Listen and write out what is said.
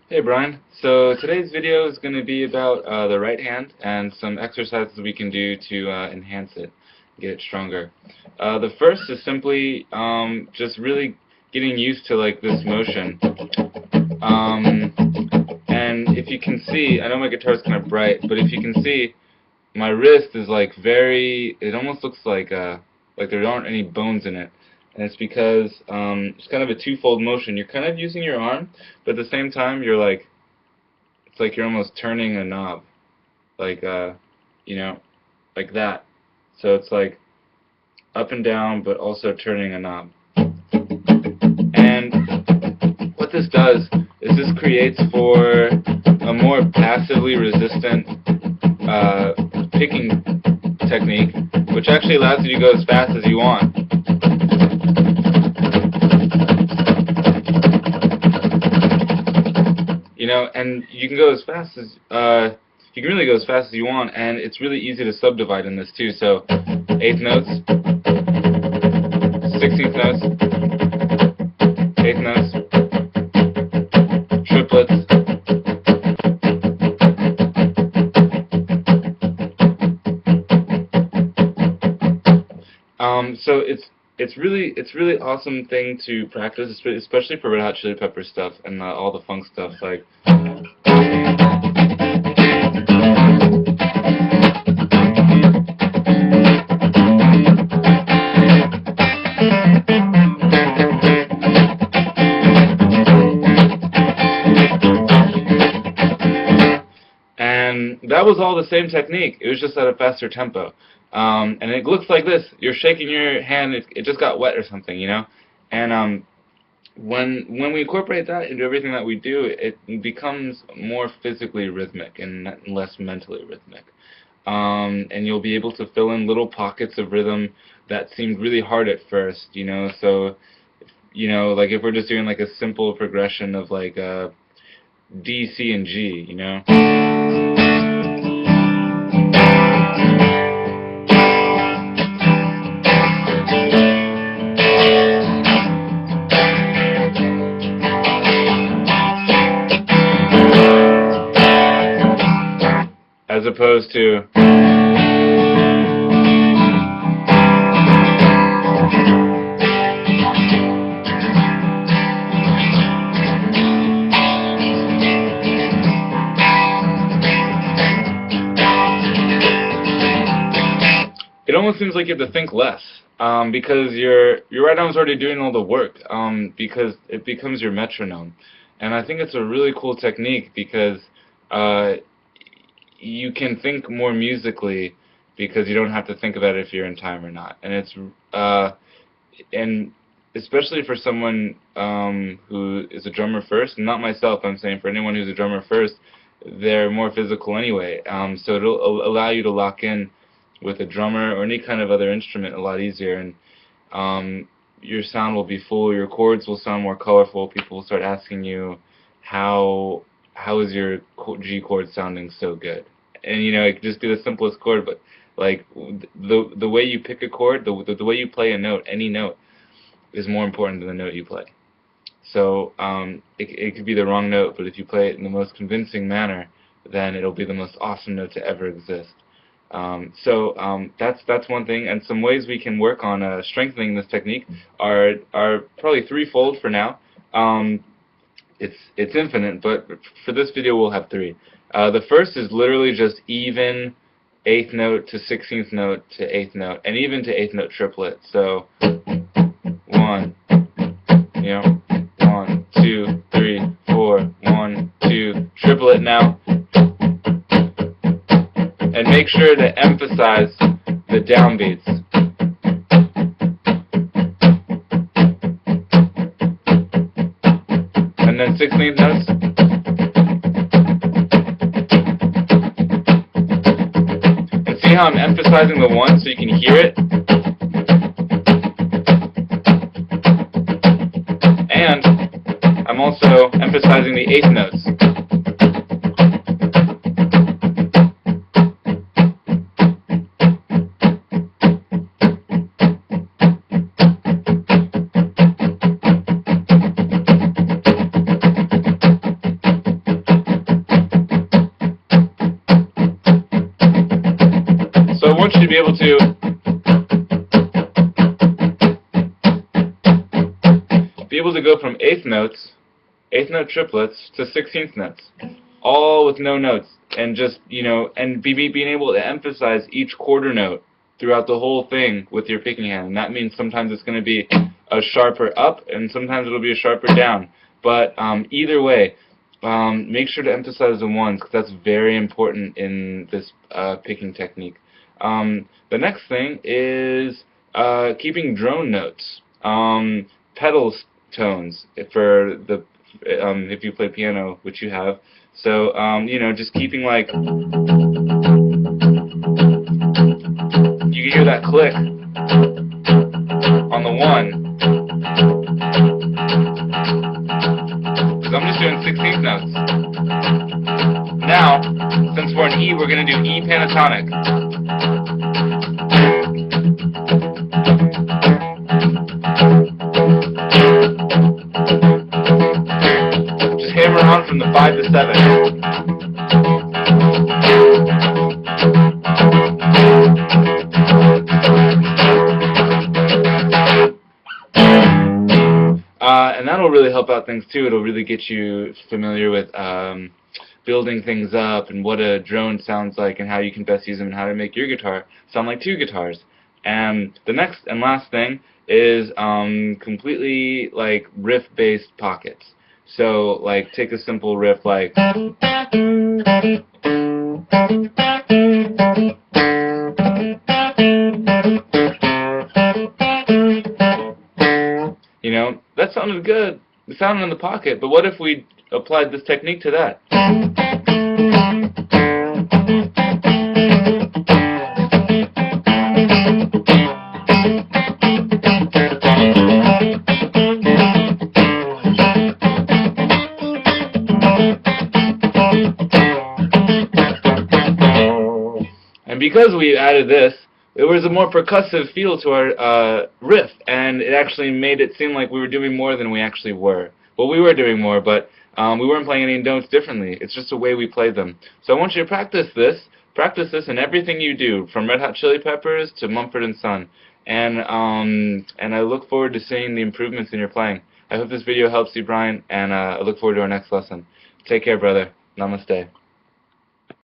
Hey Brian, so today's video is going to be about the right hand and some exercises we can do to enhance it, get it stronger. The first is simply just really getting used to like this motion. Um, and if you can see, I know my guitar is kind of bright, but if you can see, my wrist is like it almost looks like there aren't any bones in it. And it's because it's kind of a twofold motion. You're kind of using your arm, but at the same time it's like you're almost turning a knob, like you know, like that. So it's like up and down, but also turning a knob. And what this does is this creates for a more passively resistant picking technique, which actually allows you to go as fast as you want. You know, and you can go as fast as you can really go as fast as you want, and it's really easy to subdivide in this too. So, eighth notes, 16th notes, eighth notes, triplets. So it's really awesome thing to practice, especially for Red Hot Chili Pepper stuff and all the funk stuff like. And that was all the same technique. It was just at a faster tempo. And it looks like this. You're shaking your hand. It just got wet or something, you know. And when we incorporate that into everything that we do, it becomes more physically rhythmic and less mentally rhythmic. And you'll be able to fill in little pockets of rhythm that seemed really hard at first, you know. So, you know, like if we're just doing like a simple progression of like D, C, and G, you know. As opposed to it almost seems like you have to think less because your right arm's already doing all the work because it becomes your metronome. And I think it's a really cool technique because you can think more musically because you don't have to think about if you're in time or not. And it's and especially for someone who is a drummer first, not myself, I'm saying for anyone who's a drummer first, they're more physical anyway. So it'll allow you to lock in with a drummer or any kind of other instrument a lot easier, and your sound will be full, your chords will sound more colorful, people will start asking you how is your G chord sounding so good. And you know, you can just do the simplest chord, but like the way you pick a chord, the way you play a note, any note, is more important than the note you play. So it could be the wrong note, but if you play it in the most convincing manner, then it'll be the most awesome note to ever exist. That's one thing, and some ways we can work on strengthening this technique are probably threefold for now. It's infinite, but for this video we'll have three. The first is literally just even eighth note to 16th note to eighth note, and even to eighth note triplet. So 1, you know, 1, 2, 3, 4, 1, 2, triplet now. And make sure to emphasize the downbeats. And then 16th notes. And see how I'm emphasizing the 1 so you can hear it? And I'm also emphasizing the 8th notes. to be able to go from eighth note triplets to 16th notes, all with no notes, and just, you know, and being able to emphasize each quarter note throughout the whole thing with your picking hand. And that means sometimes it's going to be a sharper up, and sometimes it'll be a sharper down. But either way, make sure to emphasize the ones, because that's very important in this picking technique. The next thing is keeping drone notes, pedals tones for the if you play piano, which you have. So you know, just keeping like, you can hear that click on the one, because I'm just doing 16th notes. Now, since we're in E, we're going to do E pentatonic. Just hammer on from the 5 to 7. And that'll really help out things too. It'll really get you familiar with building things up and what a drone sounds like and how you can best use them and how to make your guitar sound like two guitars. And the next and last thing is completely like riff-based pockets. So like take a simple riff like, you know, that sounded good. It sounded in the pocket, but what if we applied this technique to that? And because we added this, there was a more percussive feel to our riff, and it actually made it seem like we were doing more than we actually were. Well, we were doing more, but we weren't playing any notes differently. It's just the way we played them. So I want you to practice this in everything you do, from Red Hot Chili Peppers to Mumford & Son. And I look forward to seeing the improvements in your playing. I hope this video helps you, Brian, and I look forward to our next lesson. Take care, brother. Namaste.